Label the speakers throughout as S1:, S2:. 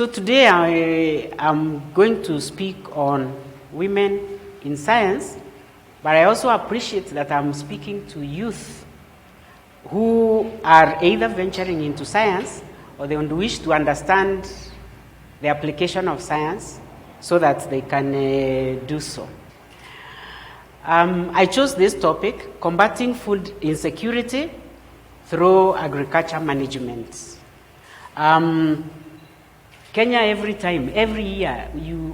S1: So today I am going to speak on women in science, but I also appreciate that I'm speaking to youth who are either venturing into science or they wish to understand the application of science so that they can do so. I chose this topic, combating food insecurity through agriculture management. Kenya, every year,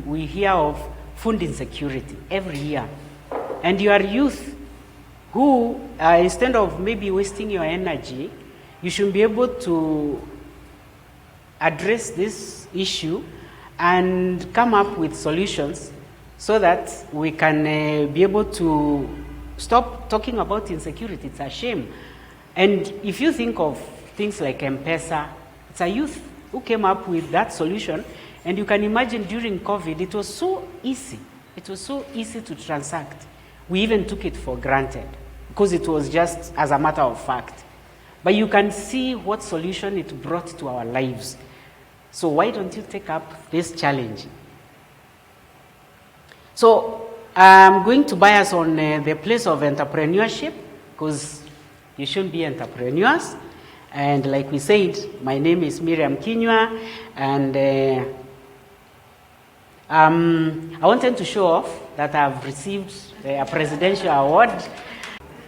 S1: we hear of food insecurity, every year. And you are youth who, instead of maybe wasting your energy, you should be able to address this issue and come up with solutions so that we can be able to stop talking about insecurity. It's a shame. And if you think of things like M-Pesa, it's a youth who came up with that solution. And you can imagine during COVID, it was so easy. It was so easy to transact. We even took it for granted because it was just as a matter of fact. But you can see what solution it brought to our lives. So why don't you take up this challenge? So I'm going to bias on the place of entrepreneurship because you should be entrepreneurs. And like we said, my name is Miriam Kinyua, and I wanted to show off that I've received a presidential award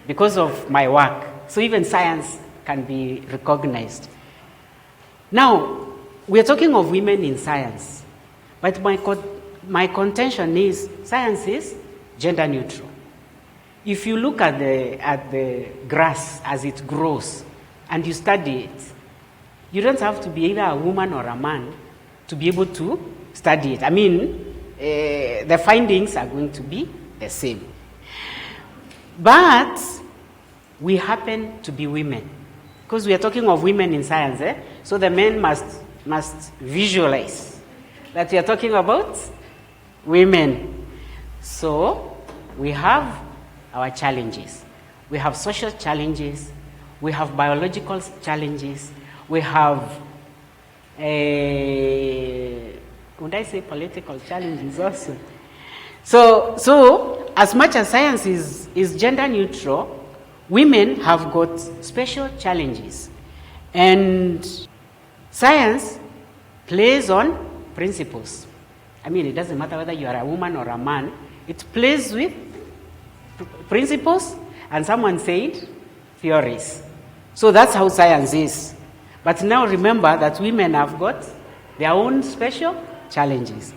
S1: because of my work. So even science can be recognized. Now, we're talking of women in science, but my contention is science is gender neutral. If you look at the grass as it grows and you study it, you don't have to be either a woman or a man to be able to study it. I mean, the findings are going to be the same. But we happen to be women because we are talking of women in science. So the men must visualize that we are talking about women. So we have our challenges. We have social challenges. We have biological challenges. We have, would I say political challenges also? So as much as science is gender neutral, women have got special challenges. And science plays on principles. I mean, it doesn't matter whether you are a woman or a man. It plays with principles, and someone said theories. So that's how science is. But now remember that women have got their own special challenges.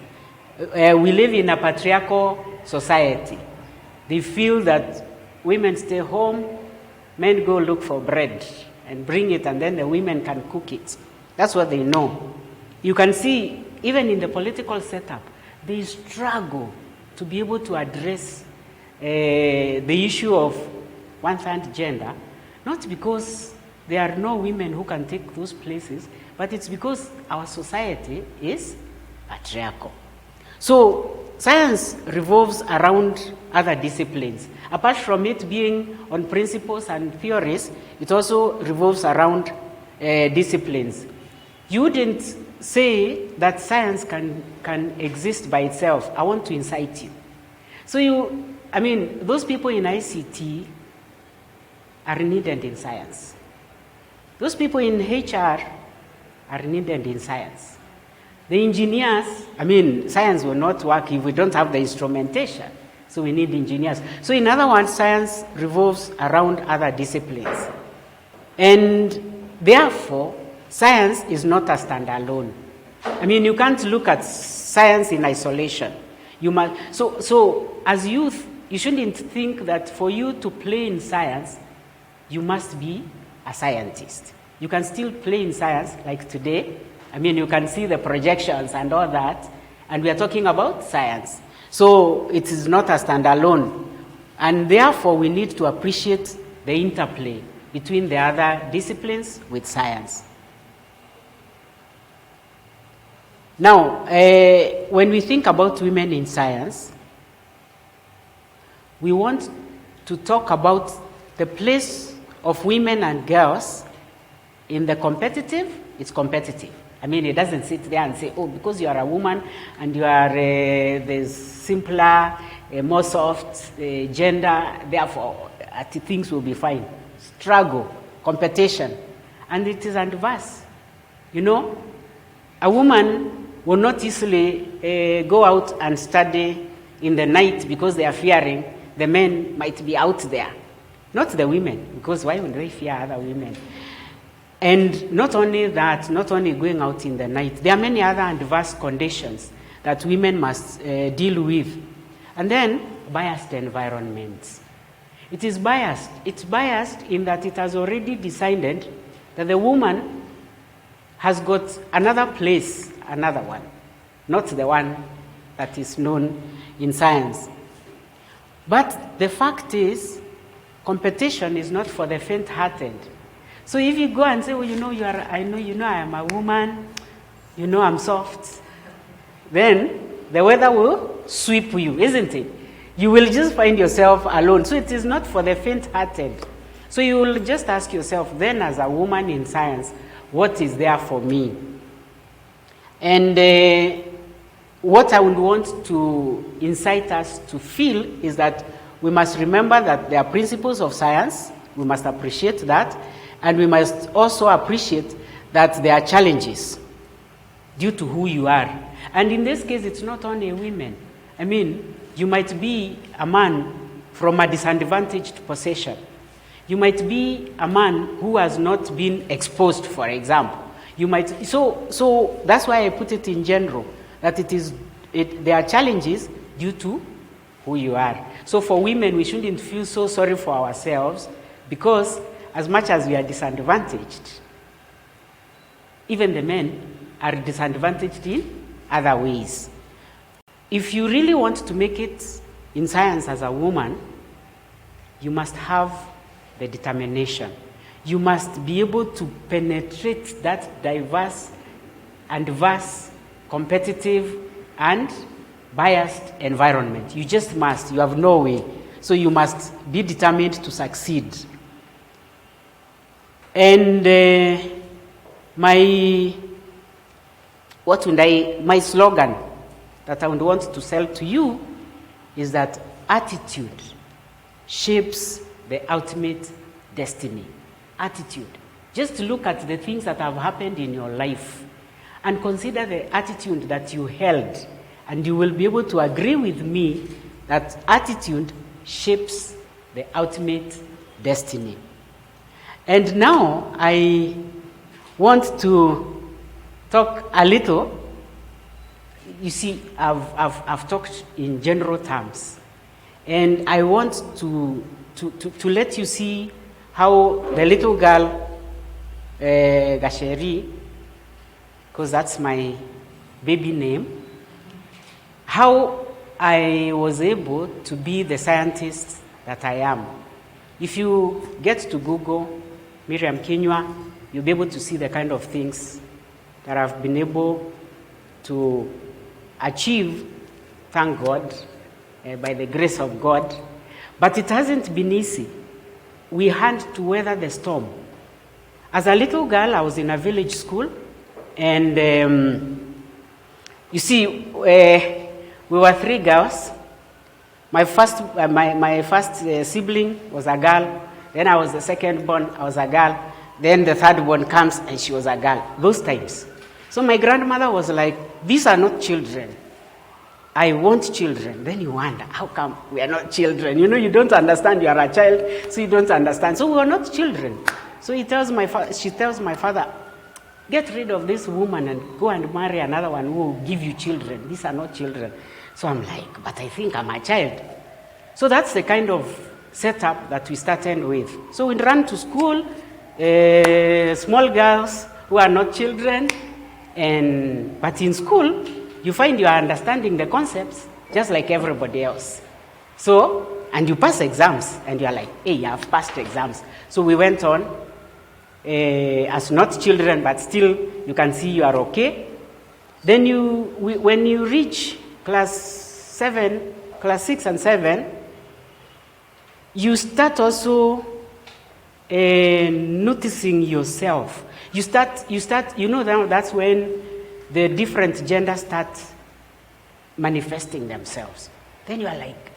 S1: We live in a patriarchal society. They feel that women stay home, men go look for bread and bring it, and then the women can cook it. That's what they know. You can see, even in the political setup, they struggle to be able to address the issue of one-third gender, not because there are no women who can take those places, but it's because our society is patriarchal. So science revolves around other disciplines. Apart from it being on principles and theories, it also revolves around disciplines. You wouldn't say that science can exist by itself. I want to incite you. So those people in ICT are needed in science. Those people in HR are needed in science. The engineers, science will not work if we don't have the instrumentation. So we need engineers. So in other words, science revolves around other disciplines. And therefore, science is not a standalone. You can't look at science in isolation. So as youth, you shouldn't think that for you to play in science, you must be a scientist. You can still play in science like today. You can see the projections and all that, and we are talking about science. So it is not a standalone, and therefore we need to appreciate the interplay between the other disciplines with science. Now, when we think about women in science, we want to talk about the place of women and girls in the competitive. It's competitive. I mean, it doesn't sit there and say, oh, because you are a woman and you are the simpler, more soft gender, therefore things will be fine. Struggle, competition, and it is adverse. You know, a woman will not easily go out and study in the night because they are fearing the men might be out there. Not the women, because why would they fear other women? And not only that, not only going out in the night, there are many other adverse conditions that women must deal with. And then, biased environments. It is biased. It's biased in that it has already decided that the woman has got another place, another one, not the one that is known in science. But the fact is, competition is not for the faint-hearted. So if you go and say, well, I am a woman, I'm soft, then the weather will sweep you, isn't it? You will just find yourself alone. So it is not for the faint-hearted. So you will just ask yourself, then as a woman in science, what is there for me? And what I would want to incite us to feel is that we must remember that there are principles of science. We must appreciate that. And we must also appreciate that there are challenges due to who you are. And in this case, it's not only women. I mean, you might be a man from a disadvantaged position. You might be a man who has not been exposed, for example. You might, so that's why I put it in general, that there are challenges due to who you are. So for women, we shouldn't feel so sorry for ourselves, because as much as we are disadvantaged, even the men are disadvantaged in other ways. If you really want to make it in science as a woman, you must have the determination. You must be able to penetrate that diverse and vast, competitive and biased environment. You just must. You have no way. So you must be determined to succeed. And my slogan that I would want to sell to you is that attitude shapes the ultimate destiny. Attitude. Just look at the things that have happened in your life and consider the attitude that you held, and you will be able to agree with me that attitude shapes the ultimate destiny. And now I want to talk a little. You see, I've talked in general terms, and I want to let you see how the little girl, Gasheri, because that's my baby name, how I was able to be the scientist that I am. If you get to Google Miriam Kinyua, you'll be able to see the kind of things that I've been able to achieve, thank God, by the grace of God. But it hasn't been easy. We had to weather the storm. As a little girl, I was in a village school, and you see, we were 3 girls. My first sibling was a girl. Then I was the second born, I was a girl. Then the third born comes, and she was a girl. Those times. So my grandmother was like, these are not children. I want children. Then you wonder, how come we are not children? You don't understand. You are a child, so you don't understand. So we are not children. So she tells my father, get rid of this woman and go and marry another one who will give you children. These are not children. So I'm like, but I think I'm a child. So that's the kind of setup that we started with. So we ran to school, small girls who are not children, but in school, you find you are understanding the concepts just like everybody else. So, and you pass exams, and you are like, hey, you have passed exams. So we went on as not children, but still you can see you are okay. Then when you reach class 6 and 7, you start also noticing yourself. that's when the different genders start manifesting themselves. Then you are like,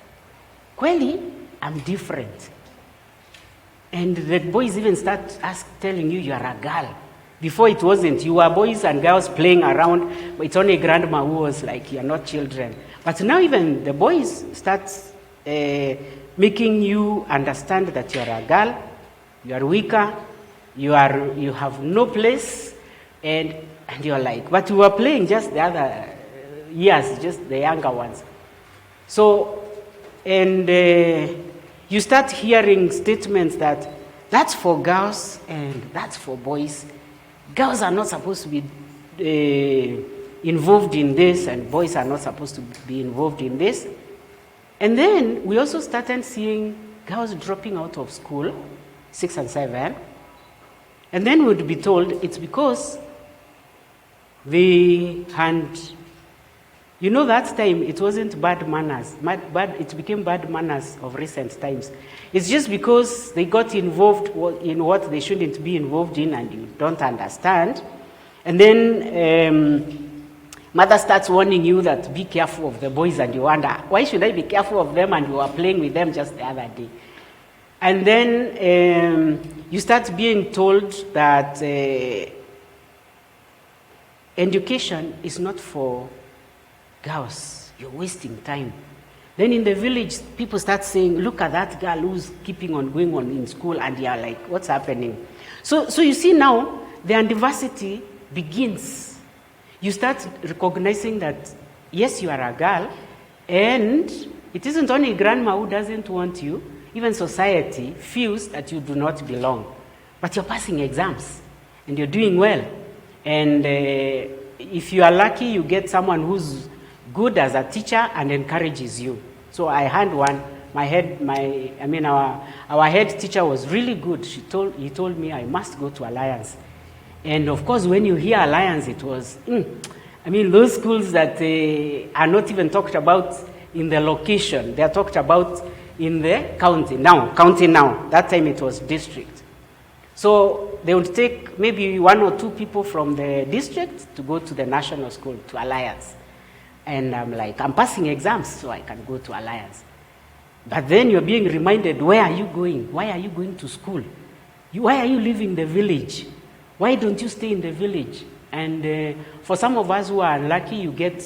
S1: Kweli, I'm different. And the boys even start telling you are a girl. Before it wasn't. You were boys and girls playing around, but it's only grandma who was like, you're not children. But now even the boys start making you understand that you're a girl, you are weaker, you have no place, and you're like, but we were playing just the other years, just the younger ones. So, and you start hearing statements that that's for girls and that's for boys. Girls are not supposed to be involved in this, and boys are not supposed to be involved in this. And then we also started seeing girls dropping out of school, 6 and 7. And then we'd be told it's because they had, that time it wasn't bad manners. It became bad manners of recent times. It's just because they got involved in what they shouldn't be involved in and you don't understand. And then mother starts warning you that be careful of the boys, and you wonder, why should I be careful of them, and you were playing with them just the other day? And then you start being told that education is not for girls. You're wasting time. Then in the village, people start saying, look at that girl who's keeping on going on in school, and you're like, what's happening? So you see now, the diversity begins. You start recognizing that, yes, you are a girl, and it isn't only grandma who doesn't want you. Even society feels that you do not belong. But you're passing exams, and you're doing well. And if you are lucky, you get someone who's good as a teacher and encourages you. So I had one. Our head teacher was really good. He told me I must go to Alliance. And of course, when you hear Alliance, it was, those schools that are not even talked about in the location. They are talked about in the county now. That time it was district. So they would take maybe 1 or 2 people from the district to go to the national school, to Alliance. And I'm like, I'm passing exams, so I can go to Alliance. But then you're being reminded, where are you going? Why are you going to school? Why are you leaving the village? Why don't you stay in the village? And for some of us who are lucky, you get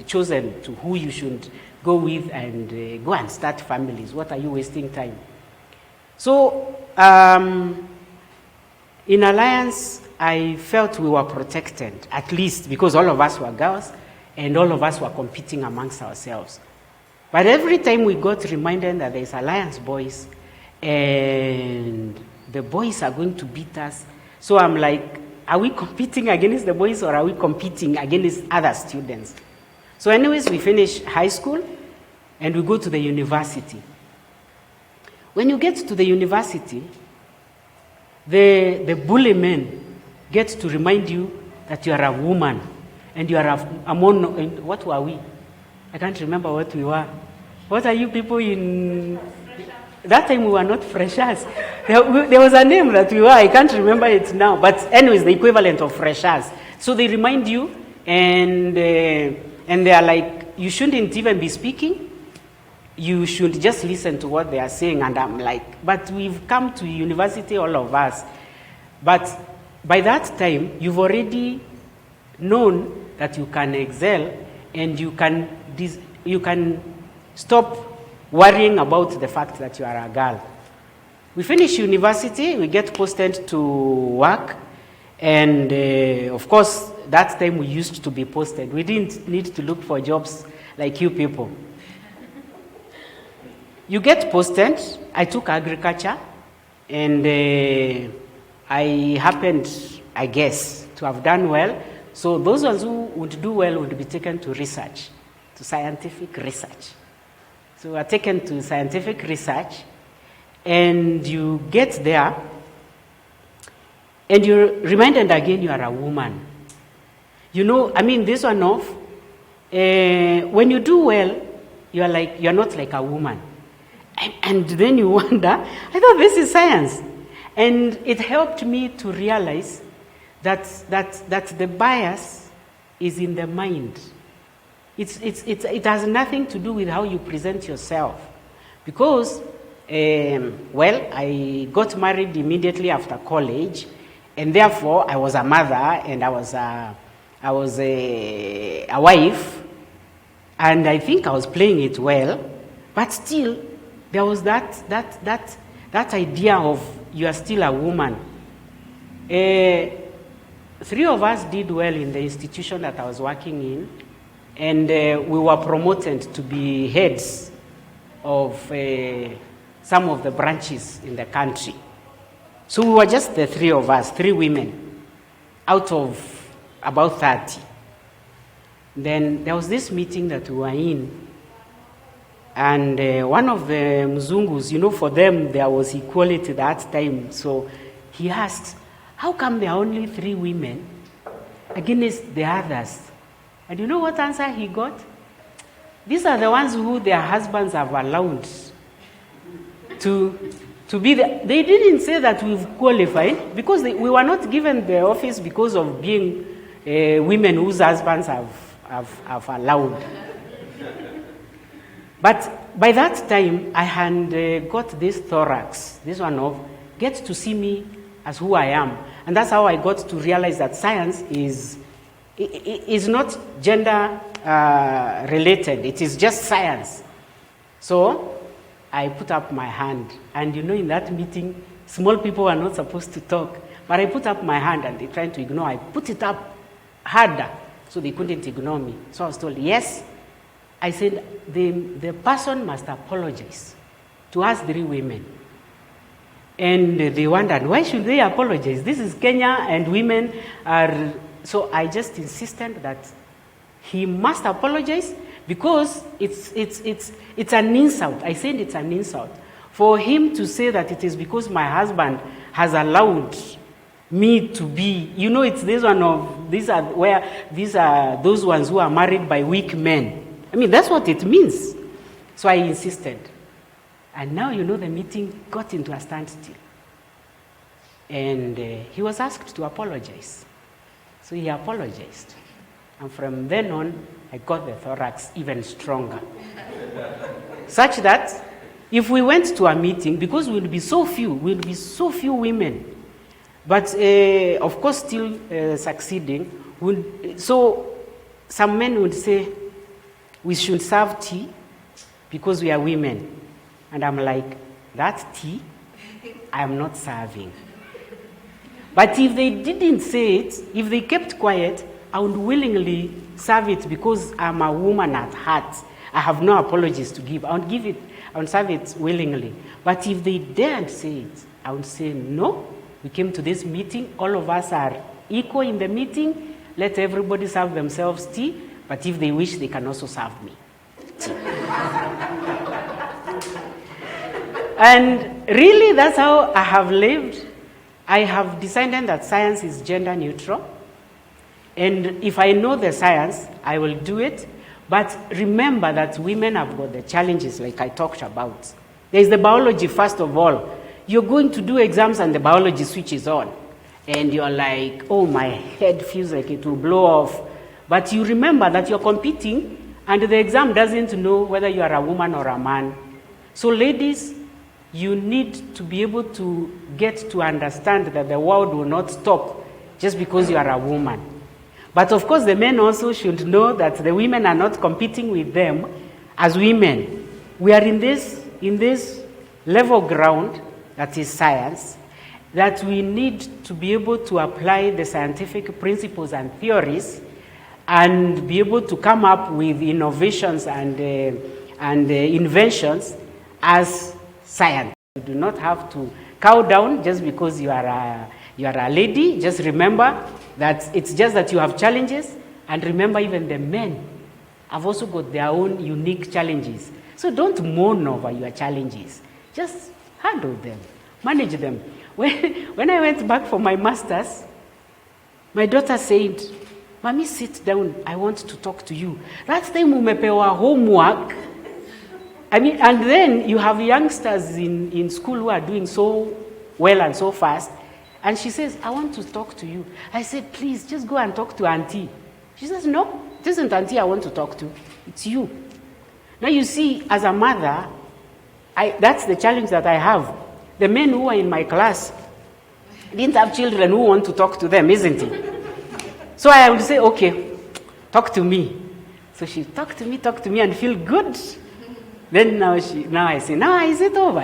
S1: chosen to who you should go with and go and start families. What are you wasting time? So in Alliance, I felt we were protected, at least because all of us were girls and all of us were competing amongst ourselves. But every time we got reminded that there's Alliance boys and the boys are going to beat us, so I'm like, are we competing against the boys or are we competing against other students? So anyways, we finish high school and we go to the university. When you get to the university, the bully men get to remind you that you are a woman and you are a mono. And what were we? I can't remember what we were. What are you people in? That time we were not freshers. There was a name that we were. I can't remember it now. But anyways, the equivalent of freshers. So they remind you, and they are like, you shouldn't even be speaking. You should just listen to what they are saying. And I'm like, but we've come to university, all of us. But by that time, you've already known that you can excel and you can stop worrying about the fact that you are a girl. We finish university, we get posted to work, and of course, that time we used to be posted. We didn't need to look for jobs like you people. You get posted. I took agriculture, and I happened, I guess, to have done well. So those ones who would do well would be taken to research, to scientific research. So we are taken to scientific research, and you get there, and you're reminded again you are a woman. This one off, when you do well, you're not like a woman. And then you wonder, I thought this is science. And it helped me to realize that the bias is in the mind. It has nothing to do with how you present yourself. Because, I got married immediately after college, and therefore I was a mother, and I was a wife, and I think I was playing it well, but still there was that idea of you are still a woman. 3 of us did well in the institution that I was working in, and we were promoted to be heads of some of the branches in the country. So we were just the 3 of us, 3 women, out of about 30. Then there was this meeting that we were in, and one of the Mzungus, for them there was equality that time, so he asked, how come there are only 3 women against the others? And you know what answer he got? These are the ones who their husbands have allowed to be there. They didn't say that we've qualified, because we were not given the office because of being women whose husbands have allowed. But by that time, I had got this thorax, this one of, get to see me as who I am. And that's how I got to realize that science is not gender related. It is just science. So I put up my hand. And in that meeting, small people are not supposed to talk. But I put up my hand and they tried to ignore. I put it up harder so they couldn't ignore me. So I was told, yes. I said, the person must apologize to us 3 women. And they wondered, why should they apologize? This is Kenya and women are... So I just insisted that he must apologize, because it's an insult. I said it's an insult. For him to say that it is because my husband has allowed me to be, it's this one of, these are those ones who are married by weak men. I mean, that's what it means. So I insisted. And now, the meeting got into a standstill. And he was asked to apologize. So he apologized. And from then on, I got the thorax even stronger. Such that if we went to a meeting, because we'll be so few women, but of course still succeeding, so some men would say, we should serve tea because we are women. And I'm like, that tea, I am not serving. But if they didn't say it, if they kept quiet, I would willingly serve it because I'm a woman at heart. I have no apologies to give. I would serve it willingly. But if they daren't say it, I would say, no, we came to this meeting, all of us are equal in the meeting, let everybody serve themselves tea, but if they wish, they can also serve me tea. And really, that's how I have lived. I have decided that science is gender neutral. And if I know the science, I will do it. But remember that women have got the challenges like I talked about. There is the biology, first of all. You're going to do exams and the biology switches on. And you're like, oh, my head feels like it will blow off. But you remember that you're competing and the exam doesn't know whether you are a woman or a man. So ladies, you need to be able to get to understand that the world will not stop just because you are a woman. But of course, the men also should know that the women are not competing with them as women. We are in this level ground, that is science, that we need to be able to apply the scientific principles and theories and be able to come up with innovations and inventions as science. You do not have to cow down just because you are a lady. Just remember that it's just that you have challenges, and remember even the men have also got their own unique challenges. So don't mourn over your challenges. Just handle them, manage them. When I went back for my master's, my daughter said, "Mommy, sit down. I want to talk to you." That time umepewa homework. I mean, and then you have youngsters in school who are doing so well and so fast, And she says, I want to talk to you. I said, please, just go and talk to Auntie. She says, no, it isn't Auntie I want to talk to. It's you. Now you see, as a mother, that's the challenge that I have. The men who are in my class didn't have children who want to talk to them, isn't it? So I would say, okay, talk to me. So she talk to me and feel good. Then now I say, now is it over?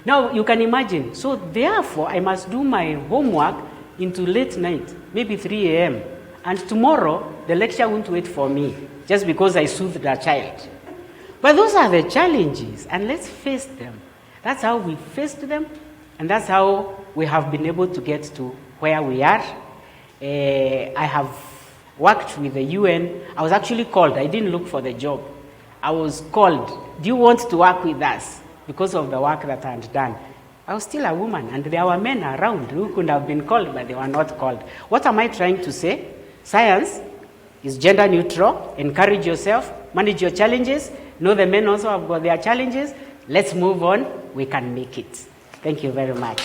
S1: Now you can imagine. So therefore, I must do my homework into late night, maybe 3 a.m. And tomorrow, the lecture won't wait for me, just because I soothed a child. But those are the challenges, and let's face them. That's how we faced them, and that's how we have been able to get to where we are. I have worked with the UN. I was actually called. I didn't look for the job. I was called. Do you want to work with us? Because of the work that I had done. I was still a woman, and there were men around who could have been called, but they were not called. What am I trying to say? Science is gender neutral. Encourage yourself. Manage your challenges. Know the men also have got their challenges. Let's move on. We can make it. Thank you very much.